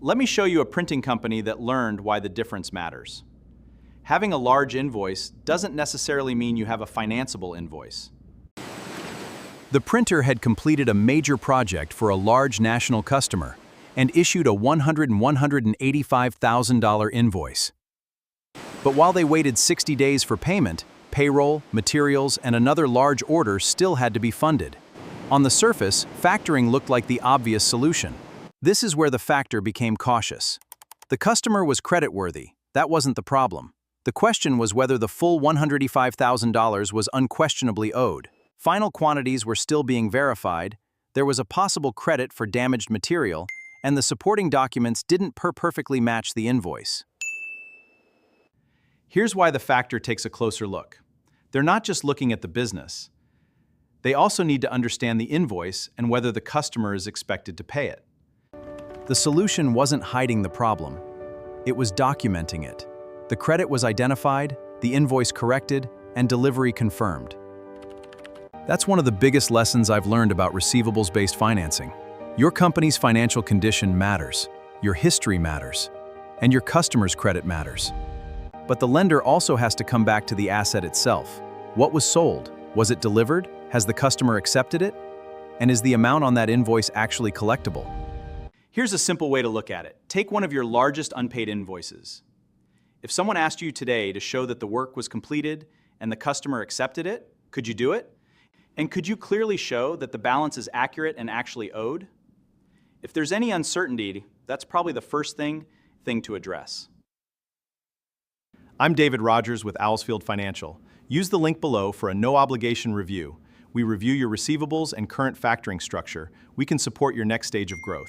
Let me show you a printing company that learned why the difference matters. Having a large invoice doesn't necessarily mean you have a financeable invoice. The printer had completed a major project for a large national customer and issued a $185,000 invoice. But while they waited 60 days for payment, payroll, materials, and another large order still had to be funded. On the surface, factoring looked like the obvious solution. This is where the factor became cautious. The customer was creditworthy. That wasn't the problem. The question was whether the full $185,000 was unquestionably owed. Final quantities were still being verified, there was a possible credit for damaged material, and the supporting documents didn't perfectly match the invoice. Here's why the factor takes a closer look. They're not just looking at the business. They also need to understand the invoice and whether the customer is expected to pay it. The solution wasn't hiding the problem. It was documenting it. The credit was identified, the invoice corrected, and delivery confirmed. That's one of the biggest lessons I've learned about receivables-based financing. Your company's financial condition matters, your history matters, and your customer's credit matters. But the lender also has to come back to the asset itself. What was sold? Was it delivered? Has the customer accepted it? And is the amount on that invoice actually collectible? Here's a simple way to look at it. Take one of your largest unpaid invoices. If someone asked you today to show that the work was completed and the customer accepted it, could you do it? And could you clearly show that the balance is accurate and actually owed? If there's any uncertainty, that's probably the first thing to address. I'm David Rogers with Owlsfield Financial. Use the link below for a no-obligation review. We review your receivables and current factoring structure. We can support your next stage of growth.